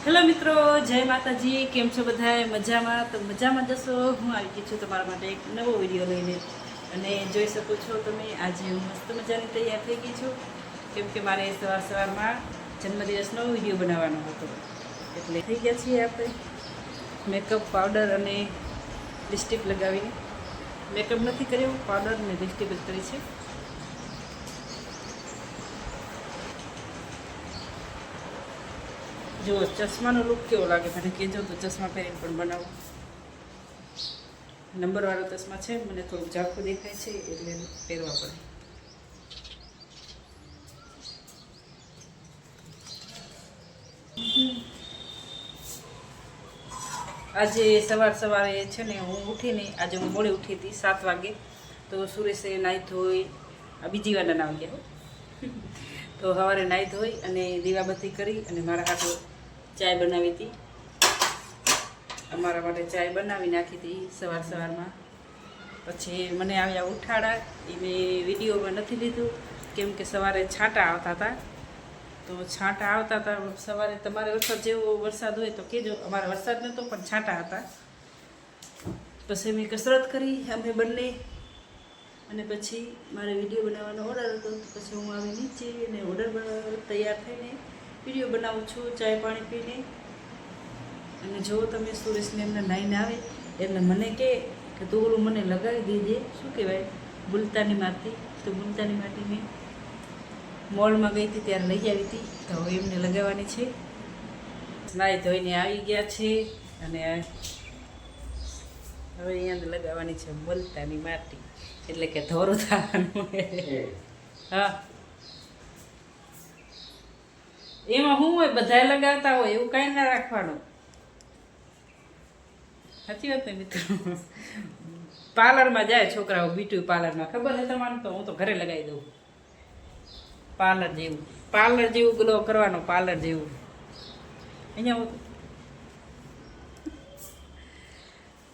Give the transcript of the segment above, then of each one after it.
Hello મિત્રો, જય માતાજી. કેમ છો બધાએ? મજામાં? તો મજામાં જશો. હું આવી ગઈ છું તમારા માટે એક નવો વિડીયો લઈને. અને જોઈ શકો છો તમે, આજે હું મસ્ત મજાની તૈયાર થઈ ગઈ છું. કેમ કે મારે સવારમાં જન્મદિવસનો વિડીયો બનાવવાનો હતો, એટલે થઈ ગયા છીએ આપણે મેકઅપ, પાવડર અને લિપસ્ટિક લગાવીને. મેકઅપ નથી કર્યો, પાવડર અને લિપસ્ટિક જ કરી છે. જો ચશ્માનો લુક કેવો લાગે મને કહેજો, તો ચશ્મા પહેરીને પણ બનાવો. નંબરવાળો ચશ્મા છે, મને થોડુંક ઝાંખું દેખાય છે એટલે પહેરવા પડે. આજે સવારે છે ને, હું ઉઠીને, આજે હું મોડી ઉઠી હતી 7 વાગે. તો સુરેશે નાહી ધોઈ, બીજી વાર નાહી ગયા તો સવારે નાહી ધોઈ અને દીવાબત્તી કરી અને મારા હાથે ચાય બનાવી હતી. અમારા માટે ચાય બનાવી નાખી હતી સવારમાં. પછી મને આવ્યા ઉઠાડા, એ મેં વિડીયોમાં નથી લીધું કેમ કે સવારે છાંટા આવતા હતા. તો છાંટા આવતા હતા સવારે. તમારે વરસાદ હોય તો કહેજો. અમારે વરસાદ નહોતો પણ છાંટા હતા. પછી મેં કસરત કરી અમે બંને, અને પછી મારે વિડીયો બનાવવાનો ઓર્ડર હતો. પછી હું આવી નીચે અને ઓર્ડર તૈયાર થઈને વિડીયો બનાવું છું ચાય પાણી પીને. અને જો તમે સુરેશને એમને નાઈને આવે એટલે મને કહે કે તું ઓલું મને લગાવી દેજે, શું કહેવાય, મુલતાની માટી. તો મુલતાની માટી મેં મોલમાં ગઈ હતી ત્યારે લઈ આવી હતી, તો હવે એમને લગાવવાની છે. નાઈ ધોઈને આવી ગયા છે અને હવે અહીંયા લગાવવાની છે મુલતાની માટી, એટલે કે ધોરું થવાનું. હા, એમાં શું હોય, બધાય લગાવતા હોય એવું કાંઈ ના રાખવાનું. સાચી વાત ને મિત્રો? પાર્લરમાં જાય છોકરાઓ, બ્યુટી પાર્લરમાં, ખબર છે તમારું? તો હું તો ઘરે લગાવી દઉં. પાર્લર જેવું ગ્લો કરવાનો, પાર્લર જેવું. અહીંયા હું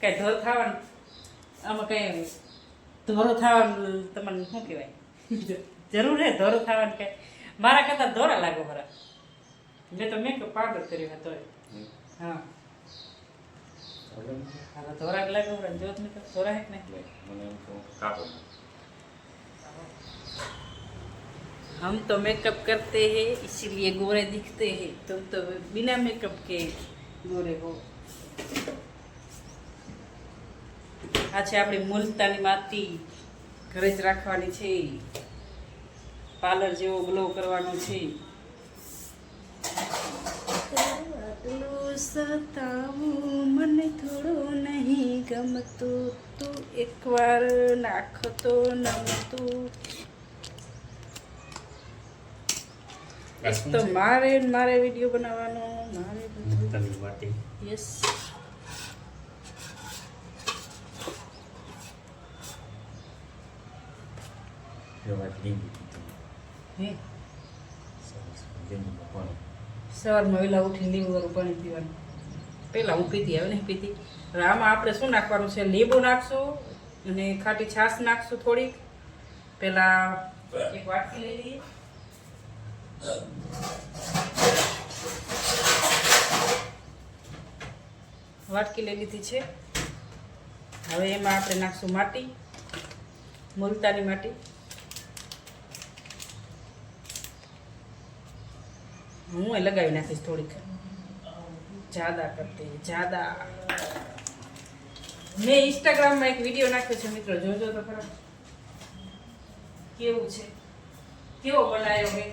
કાંઈ ધોર થવાનું, આમાં કંઈ ધોરો થવાનું તમને શું કહેવાય, જરૂર હે ધોરો થવાનું? કાંઈ મારા કરતાં ધોરા લાગો ખરા. મેં તો મેકઅપ પાવડર કર્યો હતો. હા, ધોરા લાગો ખરા. જોત ને ધોરા હે કે નહીં? हम तो मेकअप करते हैं इसीलिए गोरे दिखते हैं, तुम तो बिना मेकअप के गोरे हो. આ છે આપણી મુલતાની માટી, ઘરે જ રાખવાની છે. પાર્લર જેવો ગ્લો કરવાનો છે. સતાવું મને થોડું નહીં ગમતું, તું એકવાર નાખતો નમતું. તો મારે વિડીયો બનાવવાનો, મારે બધું. યસ, સવારમાં વહેલા ઉઠી લીંબુવાળું પાણી પીવાનું. પહેલાં હું પીતી, હવે નહીં પીતી. હવે આમાં આપણે શું નાખવાનું છે? લીંબુ નાખશું અને ખાટી છાશ નાખશું થોડીક. પહેલાં એક વાટકી લઈ લઈએ. વાટકી લઈ લીધી છે. હવે એમાં આપણે નાખશું માટી, મુલતાની માટી. હું એ લગાવી નાખીશ થોડીક, જ્યાદા કરતી જ્યાદા. મેં ઇન્સ્ટાગ્રામમાં એક વિડીયો નાખ્યો છે મિત્રો, જોજો તો ખરા કેવું છે, કેવો બનાવ્યો મેં.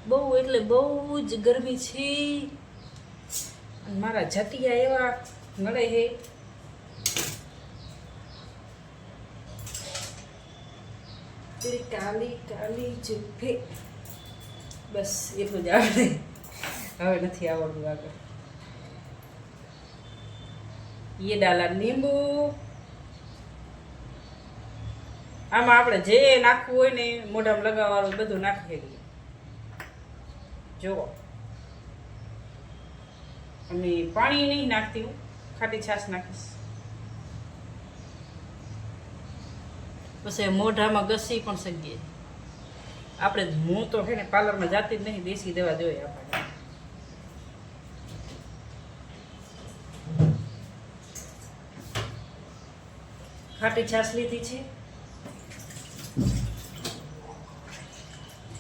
બહુ એટલે બહુ જ ગરમી છે. મારા જટિયા એવા મળે છે. કાલી કાલી જુફે, બસ એટલું જ આવડે, હવે નથી આવડતું આગળ. ये डाला नींबू. આમાં આપણે જે નાખવું હોય ને મોઢામાં લગાવવાનું બધું નાખી દઈએ. જુઓ, અને પાણી નહીં નાખતી હું, ખાટી છાશ નાખીશ. પછી મોઢામાં ઘસી પણ શકીએ આપણે. હું તો છે ને પાર્લરમાં જાતી જ નહીં, દેશી દવા જોઈએ આપણે. ખાટી છાશ લીધી છે.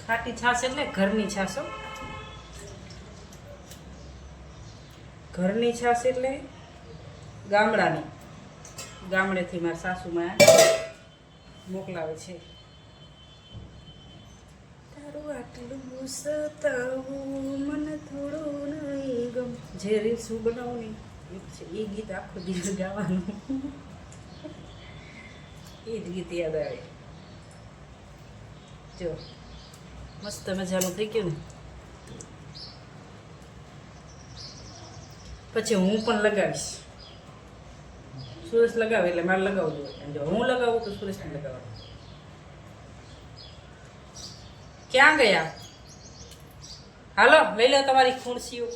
ખાટી છાશ એટલે ઘરની છાશ. ઘરની છાશ એટલે ગામડાની. ગામડેથી મારા સાસુમાં મોકલાવે છે. તારું આટલું સતાવું મને થોડું નહીં ગમ. જે રીલ્સ બનાવું ને એ ગીત આખો દિવસ ગાવાનું. એ જ ગીત યાદ આવે. જો મસ્ત મજાનું થઈ ગયું ને. પછી હું પણ લગાવીશ. સુરેશ લગાવે એટલે મારે લગાવવું જોઈએ. જો હું લગાવું તો સુરેશને લગાવવાનું. ક્યાં ગયા? હાલો લઈ લો તમારી ખુરશીઓ.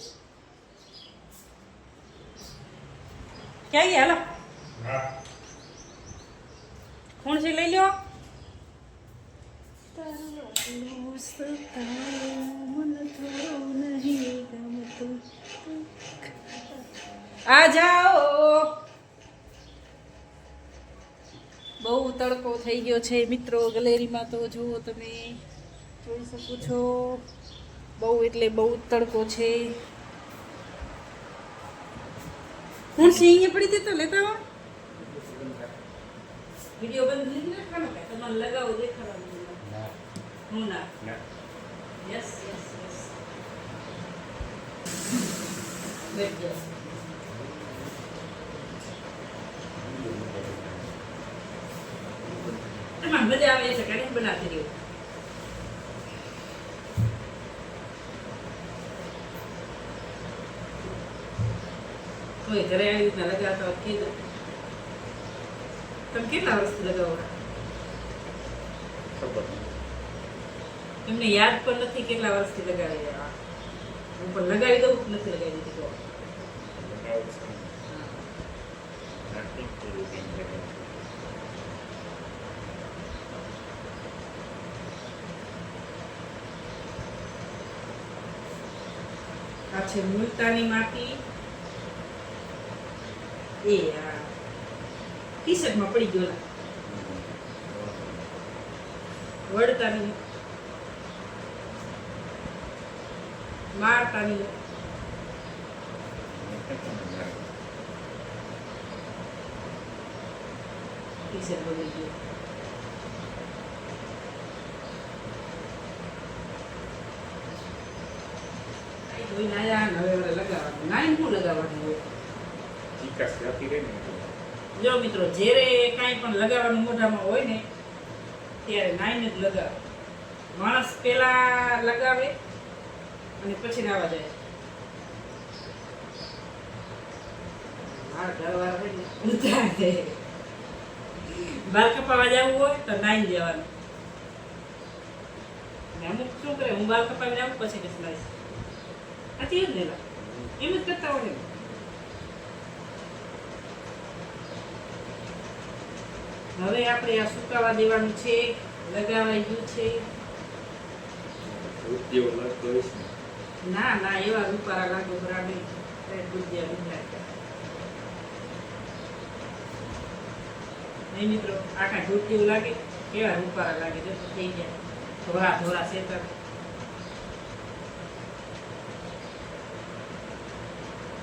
ક્યાં ગયા? હાલો ખુરશી લઈ લો. આ જાઓ. બહુ તડકો થઈ ગયો છે મિત્રો ગેલેરીમાં. તો જુઓ તમે જોઈ શકો છો. બહુ એટલે બહુ તડકો છે. હું સિંહ પડી હતી તો લેતા આવો. વિડિયો બંધ કરી નાખવાનો કે તમારે લગાવો દેખાડવાનું. હું ના યસ યસ યસ બેઠ જાઓ. એમાં મજા આવે છે કે બનાવતી રહ્યું. કોઈ ઘરે આવી રીતના લગાવતા હોય કીધું. તમે કેટલા વર્ષથી લગાવો? એમને યાદ પણ નથી કેટલા વર્ષથી લગાવી. હું પણ લગાવી દઉં નથી લગાવી દીધી. આ છે મુલતાની માટી. એ આ ટી શર્ટમાં પડી ગયો. વડતાની મારતાની ટી શર્ટ પડી ગયો. જો મિત્રો જ્યારે કાંઈ પણ લગાવવાનું મોઢામાં હોય ને ત્યારે નાઈને જ લગાવે. માણસ પેલા લગાવે અને પછી નાવા જાય. મારા ઘરવાળા બાલ કપાવા જવું હોય તો નાઈને જવાનું. અમુક શું કરે, હું બાલ કપાવી જાઉં પછી કે સ્લાઈસ હતી જ ને એમ જ કરતા હોય. હવે આપણે આ સુકાવા દેવાનું છે. લગાવાઈ ગયું છે. ના ના એવા રૂપારા લાગો બરાબર. નહીં મિત્રો આ કાંઈ ધૂપ જેવું લાગે. કેવા રૂપારા લાગે જો થઈ ગયા. ધોરા ધોરા શેતર.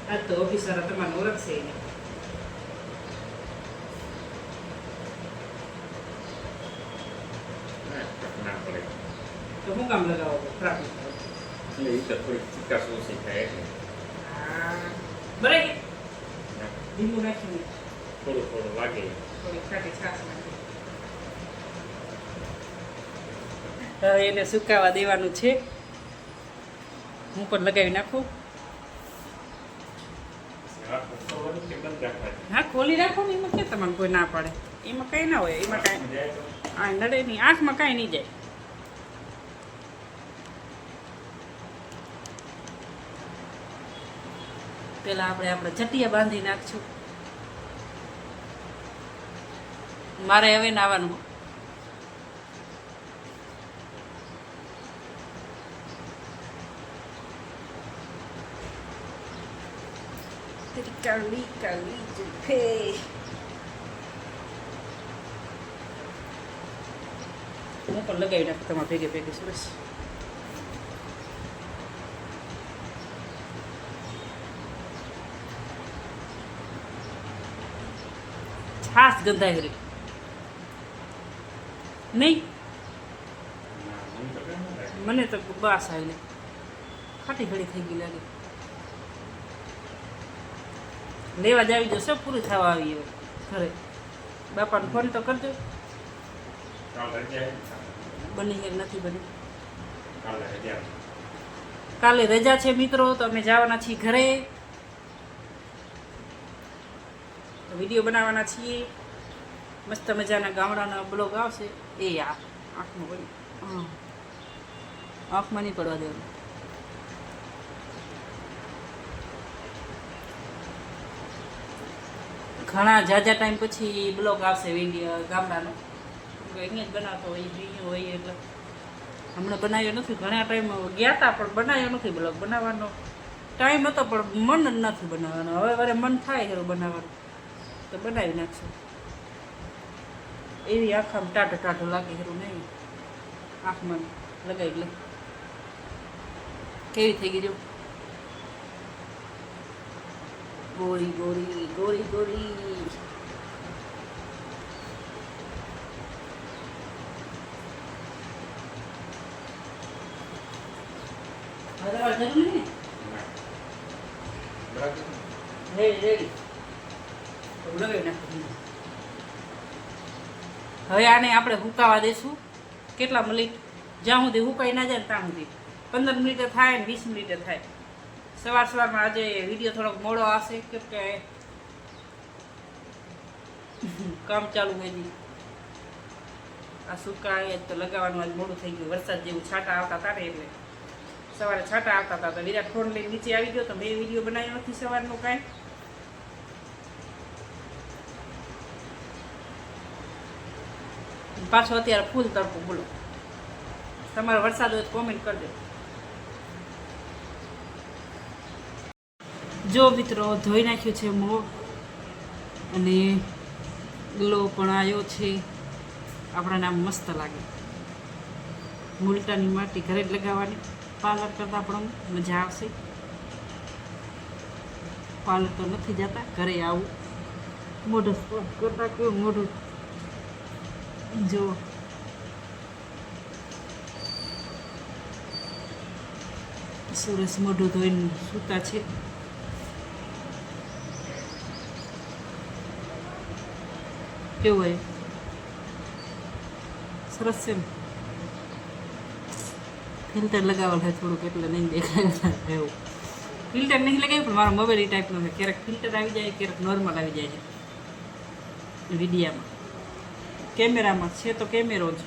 આજ તો ઓફિસર તમારે ઓળખશે એને. તો હું કામ લગાવો ખરાબ એટલે એ તો થોડીક ચિકાસ ઓછી થાય એટલે બરાબર. લીંબુ નાખીને થોડું થોડું લાગે. થોડી ખાટી છાશ નાખી. હવે એને સુકાવા દેવાનું છે. હું પણ લગાવી નાખું. હા ખોલી રાખો ને. એમાં ક્યાં તમારે કોઈ ના પડે. એમાં કંઈ ના હોય. એમાં કાંઈ આ નડે નહીં. આંખમાં કાંઈ નહીં જાય. પેલા આપણે ચટિયા બાંધી નાખશું. મારે હવે નાવાનું. તેરી કાળી કાળી જુલ્ફે. હું પણ લગાવી નાખું તમારે ભેગે ભેગે સરસ. છાસ ગંધાઈ રહી નહીં, મને તો બાસ આવી ખાટી ઘડી થઈ ગઈ લાગે. લેવા જ આવી જશે, પૂરું થવા આવી હવે ઘરે. બાપાને ફોન તો કરજો. બની કે નથી બની. કાલે રજા છે મિત્રો, તો અમે જવાના છીએ ઘરે. વિડીયો બનાવવાના છીએ. મસ્ત મજાના ગામડાના બ્લોગ આવશે. એ આંખમાં પડી, હા આંખમાં નહીં પડવા દેવાનું. ઘણા ઝાઝા ટાઈમ પછી બ્લોગ આવશે વિડીયો ગામડાનો. અહીંયા જ બનાવતો હોય, અહીંયા હોય એટલે હમણાં બનાવ્યો નથી. ઘણા ટાઈમ ગયા હતા પણ બનાવ્યો નથી બ્લોગ. બનાવવાનો ટાઈમ હતો પણ મન જ નથી બનાવવાનો. હવે વારે મન થાય એવું બનાવવાનું તો બનાવી નાખશું. એવી આંખમાં ટાઢો ટાઢો લાગે ખરું નહીં. આંખમાં લગાવી લે કેવી થઈ ગઈ જો ગોરી ગોરી ગોરી ગોરી. હવે આને આપણે હુકાવા દઈશું. કેટલા મિનિટ? જ્યાં સુધી હુકાઈ ના જાય ને ત્યાં સુધી. 15 મિનિટે થાય ને 20 મિનિટે થાય. સવારમાં આજે વિડીયો થોડોક મોડો આવશે કેમ કે કામ ચાલુ હોય છે. આ સુકાય તો લગાવવાનું આજ મોડું થઈ ગયું. વરસાદ જેવું છાંટા આવતા હતા ને એટલે સવારે છાંટા આવતા હતા. તો વિરાટ ફોન લઈને નીચે આવી ગયો તો મેં વિડીયો બનાવ્યો નથી સવારનો કાંઈ. પાછો અત્યારે ફૂલ તડકો. બોલો તમારો વરસાદ હોય તો કોમેન્ટ કરજો. જો મિત્રો ધોઈ નાખ્યું છે મોં અને ગ્લો પણ આવ્યો છે. આપણાને આમ મસ્ત લાગે. મુલતાની માટી ઘરે જ લગાવવાની. પાર્લર કરતાં પણ મજા આવશે. પાર્લર તો નથી જતા, ઘરે આવું. મોઢું સ્પોટ કરતાં કેવું મોઢું જો. સરસ મોઢું ધોઈને સૂતા છે. કેવું હોય? સરસ છે ને? ફિલ્ટર લગાવેલ છે થોડુંક એટલે નહીં દેખાય એવું. ફિલ્ટર નહીં લગાવ્યું પણ મારો મોબાઈલ એ ટાઈપનો છે. ક્યારેક ફિલ્ટર આવી જાય, ક્યારેક નોર્મલ આવી જાય છે વિડીયામાં. કેમેરામાં છે તો કેમેરો જ.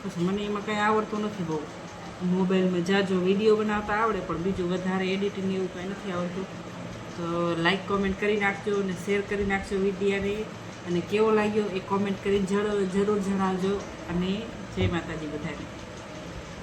પછી મને એમાં કંઈ આવડતું નથી બહુ. મોબાઈલમાં જાજો વિડીયો બનાવતા આવડે પણ બીજું વધારે એડિટિંગ એવું કંઈ નથી આવડતું. તો લાઈક કોમેન્ટ કરી નાખજો અને શેર કરી નાખજો વિડીયાને. અને કેવો લાગ્યો એ કોમેન્ટ કરીને જરૂર જણાવજો. અને જય માતાજી બધાને.